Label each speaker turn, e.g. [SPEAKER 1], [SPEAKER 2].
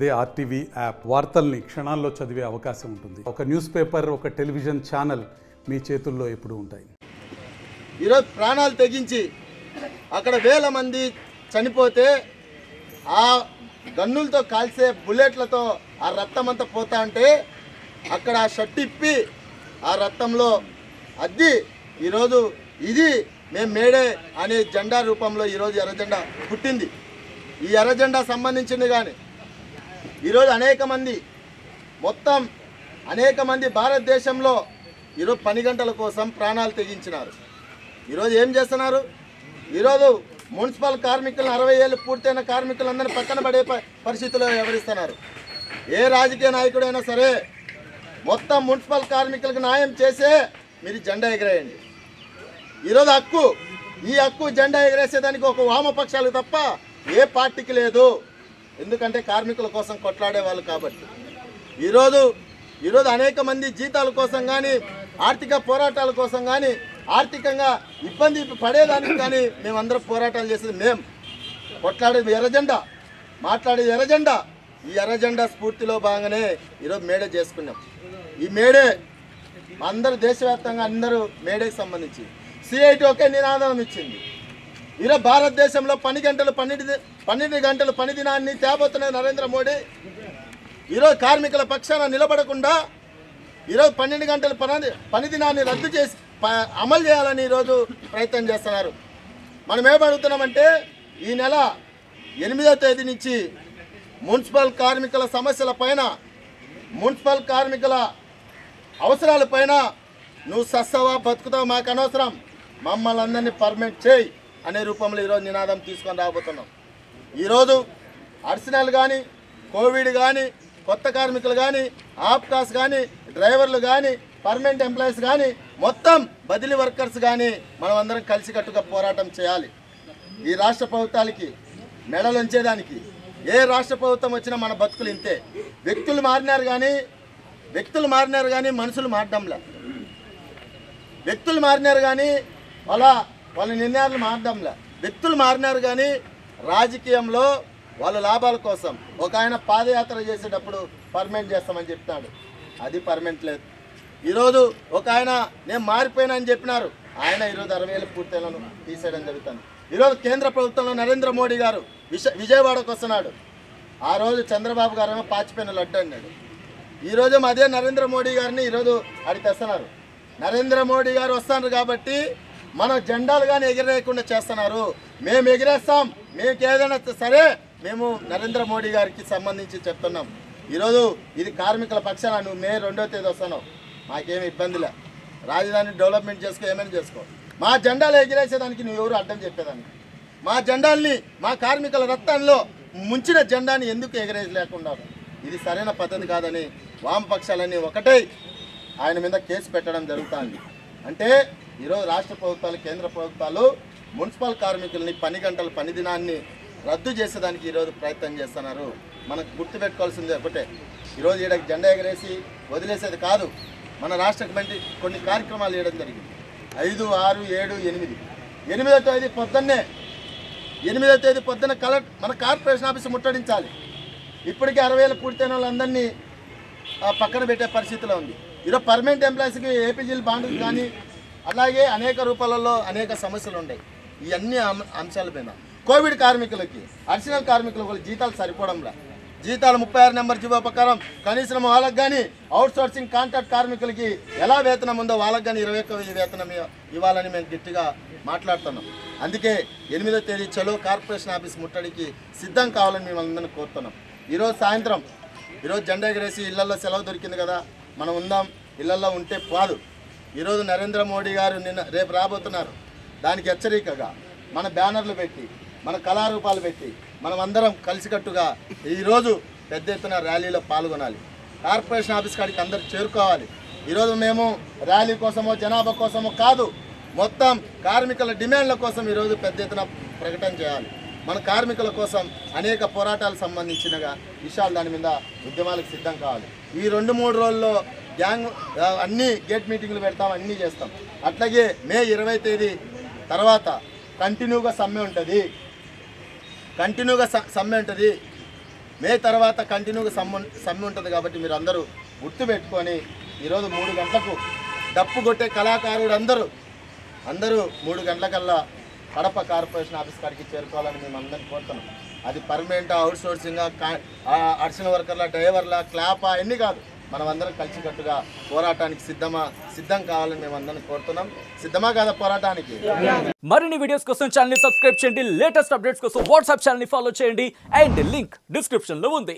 [SPEAKER 1] అదే RTV app వార్తల్ని క్షణాల్లో చదివే అవకాశం ఉంటుంది. ఒక న్యూస్ పేపర్, ఒక టెలివిజన్ ఛానల్ మీ చేతుల్లో ఎప్పుడూ ఉంటాయి.
[SPEAKER 2] ఈరోజు ప్రాణాలు తెగించి అక్కడ వేల మంది చనిపోతే ఆ గన్నులతో కాల్చే బుల్లెట్లతో ఆ రక్తం అంతా పోతా అంటే అక్కడ ఆ షర్ట్ ఇప్పి ఆ రక్తంలో అద్ది ఈరోజు ఇది మేము మేడే అనే జెండా రూపంలో ఈరోజు ఎర్ర జెండా పుట్టింది. ఈ ఎర్ర జెండా సంబంధించింది కానీ ఈరోజు అనేక మంది భారతదేశంలో ఈరోజు పని గంటల కోసం ప్రాణాలు తెగించినారు. ఈరోజు ఏం చేస్తున్నారు? ఈరోజు మున్సిపల్ కార్మికులను 60 ఏళ్ళు పూర్తయిన కార్మికులందరినీ పక్కన పడే పరిస్థితుల్లో వ్యవహరిస్తున్నారు. ఏ రాజకీయ నాయకుడైనా సరే మొత్తం మున్సిపల్ కార్మికులకు న్యాయం చేసే మీరు జెండా ఎగరేయండి. ఈరోజు ఈ హక్కు జెండా ఎగరేసేదానికి ఒక వామపక్షాలు తప్ప ఏ పార్టీకి లేదు. ఎందుకంటే కార్మికుల కోసం కొట్లాడే వాళ్ళు కాబట్టి. ఈరోజు అనేక మంది జీతాల కోసం కానీ ఆర్థిక పోరాటాల కోసం కానీ ఆర్థికంగా ఇబ్బంది పడేదానికి కానీ మేమందరం పోరాటాలు చేసేది మేము కొట్లాడేది ఎర్రజెండా, మాట్లాడేది ఎర్రజెండా. ఈ ఎర్రజెండా స్ఫూర్తిలో భాగంగానే ఈరోజు మేడే చేసుకున్నాం. ఈ మేడే అందరూ దేశవ్యాప్తంగా అందరూ మేడేకి సంబంధించి సిఐటి ఒకే నినాదం ఇచ్చింది. ఈరోజు భారతదేశంలో 12 గంటలు పని దినాన్ని తేబోతున్న నరేంద్ర మోడీ ఈరోజు కార్మికుల పక్షాన నిలబడకుండా ఈరోజు 12 గంటల పని దినాన్ని రద్దు చేసి అమలు చేయాలని ఈరోజు ప్రయత్నం చేస్తున్నారు. మనం ఏమడుగుతున్నామంటే ఈ నెల 8వ తేదీ నుంచి మున్సిపల్ కార్మికుల సమస్యల పైన, మున్సిపల్ కార్మికుల అవసరాల పైన నువ్వు సస్తవా బతుకుతావు మాకు అనవసరం, మమ్మల్ని అందరినీ పర్మనెంట్ చేయి అనే రూపంలో ఈరోజు నినాదం తీసుకొని రాబోతున్నాం. ఈరోజు అర్సనల్ కానీ, కోవిడ్ కానీ, కొత్త కార్మికులు కానీ, ఆప్కాస్ కానీ, డ్రైవర్లు కానీ, పర్మనెంట్ ఎంప్లాయీస్ కానీ, మొత్తం బదిలీ వర్కర్స్ కానీ మనం అందరం కలిసికట్టుగా పోరాటం చేయాలి. ఈ రాష్ట్ర ప్రభుత్వాలకి మెడలు ఉంచేదానికి ఏ రాష్ట్ర ప్రభుత్వం వచ్చినా మన బతుకులు ఇంతే. వ్యక్తులు మారినారు కానీ మనుషులు మారడంలే. వ్యక్తులు మారినారు కానీ వాళ్ళ నిర్ణయాలు మారడంలే. వ్యక్తులు మారినారు కానీ రాజకీయంలో వాళ్ళ లాభాల కోసం ఒక ఆయన పాదయాత్ర చేసేటప్పుడు పర్మనెంట్ చేస్తామని చెప్తాడు, అది పర్మనెంట్ లేదు. ఈరోజు ఒక ఆయన నేను మారిపోయినా అని చెప్పినారు, ఆయన ఈరోజు 60 ఏళ్ళు పూర్తయిలను తీసేయడం జరుగుతుంది. ఈరోజు కేంద్ర ప్రభుత్వంలో నరేంద్ర మోడీ గారు విజయవాడకు వస్తున్నాడు. ఆ రోజు చంద్రబాబు గారు పాచిపోయిన లడ్డు అన్నాడు. ఈరోజు అదే నరేంద్ర మోడీ గారిని ఈరోజు అడిగి తెస్తున్నారు. నరేంద్ర మోడీ గారు వస్తున్నారు కాబట్టి మన జెండాలు కానీ ఎగిరేయకుండా చేస్తున్నారు. మేము ఎగిరేస్తాం, మీకు ఏదైనా సరే మేము నరేంద్ర మోడీ గారికి సంబంధించి చెప్తున్నాం. ఈరోజు ఇది కార్మికుల పక్షాన నువ్వు మే 2వ తేదీ వస్తున్నావు, మాకేమి ఇబ్బందిలే, రాజధాని డెవలప్మెంట్ చేసుకో, ఏమైనా చేసుకో. మా జెండాలు ఎగిరేసేదానికి నువ్వు ఎవరు అడ్డం చెప్పేదానికి? మా జెండాల్ని, మా కార్మికుల రక్తంలో ముంచిన జెండాని ఎందుకు ఎగిరేయలేకుండా? ఇది సరైన పద్ధతి కాదని వామపక్షాలన్నీ ఒకటే ఆయన మీద కేసు పెట్టడం జరుగుతుంది. అంటే ఈరోజు రాష్ట్ర ప్రభుత్వాలు, కేంద్ర ప్రభుత్వాలు మున్సిపల్ కార్మికుల్ని 10 గంటల పని దినాన్ని రద్దు చేసేదానికి ఈరోజు ప్రయత్నం చేస్తున్నారు. మనకు గుర్తుపెట్టుకోవాల్సింది ఒకటే, ఈరోజు ఈడ జెండా ఎగరేసి వదిలేసేది కాదు. మన రాష్ట్ర కమిటీ కొన్ని కార్యక్రమాలు చేయడం జరిగింది. 5, 6, 7, 8, 8వ తేదీ పొద్దున్న మన కార్పొరేషన్ ఆఫీసు ముట్టడించాలి. ఇప్పటికే 60 ఏళ్ళు పూర్తయిన వాళ్ళందరినీ పక్కన పెట్టే పరిస్థితిలో ఉంది. ఈరోజు పర్మనెంట్ ఎంప్లాయీస్కి ఏపీజీలు బాండ్లు కానీ అలాగే అనేక రూపాలలో అనేక సమస్యలు ఉన్నాయి. ఈ అన్ని అంశాల పైన కోవిడ్ కార్మికులకి, అడిషనల్ కార్మికులకు జీతాలు సరిపోవడంలా, జీతాలు 36 నెంబర్ జీవో ప్రకారం కనీసం వాళ్ళకి కానీ, అవుట్సోర్సింగ్ కాంట్రాక్ట్ కార్మికులకి ఎలా వేతనం ఉందో వాళ్ళకి కానీ 21,000 వేతనం ఇవ్వాలని మేము గట్టిగా మాట్లాడుతున్నాం. అందుకే 8వ తేదీ చలో కార్పొరేషన్ ఆఫీస్ ముట్టడికి సిద్ధం కావాలని మేము అందరినీ కోరుతున్నాం. ఈరోజు సాయంత్రం జెండా ఎగరేసి ఇళ్లలో సెలవు దొరికింది కదా, మనం ఉందాం, ఇళ్లలో ఉంటే పోదు. ఈరోజు నరేంద్ర మోడీ గారు రేపు రాబోతున్నారు. దానికి హెచ్చరికగా మన బ్యానర్లు పెట్టి, మన కళారూపాలు పెట్టి మనం అందరం కలిసికట్టుగా ఈరోజు పెద్ద ఎత్తున ర్యాలీలో పాల్గొనాలి. కార్పొరేషన్ ఆఫీస్ కాడికి అందరూ చేరుకోవాలి. ఈరోజు మేము ర్యాలీ కోసమో జనాభా కోసమో కాదు, మొత్తం కార్మికుల డిమాండ్ల కోసం ఈరోజు పెద్ద ఎత్తున ప్రకటన చేయాలి. మన కార్మికుల కోసం అనేక పోరాటాలకు సంబంధించిన విషయాలు దాని మీద ఉద్యమాలకు సిద్ధం కావాలి. ఈ 2-3 రోజుల్లో అన్ని గేట్ మీటింగ్లు పెడతాం, అన్నీ చేస్తాం. అట్లాగే మే 20వ తేదీ తర్వాత కంటిన్యూగా సమ్మె ఉంటుంది. మే తర్వాత కంటిన్యూగా సమ్మె ఉంటుంది కాబట్టి మీరు అందరూ గుర్తుపెట్టుకొని ఈరోజు 3 గంటలకు డప్పు కొట్టే కళాకారుడు అందరూ 3 గంటలకల్లా కడప కార్పొరేషన్ ఆఫీస్ కాడికి చేరుకోవాలని మేము అందరినీ కోరుతున్నాం. అది పర్మనెంట్ అవుట్ సోర్సింగ్ అడిషనల్ వర్కర్ల డ్రైవర్ల క్లాపా ఎన్ని కాదు, మనం అందరం కలిసికట్టుగా పోరాటానికి సిద్ధం కావాలని మేము అందరం కోరుతున్నాం. సిద్ధమా కాదా పోరాటానికి?
[SPEAKER 3] మరిన్ని వీడియోస్ కోసం ఛానల్ ని సబ్స్క్రైబ్ చేయండి, లేటెస్ట్ అప్డేట్స్ కోసం వాట్సాప్ ఛానల్ ని ఫాలో చేయండి అండ్ లింక్ డిస్క్రిప్షన్ లో ఉంది.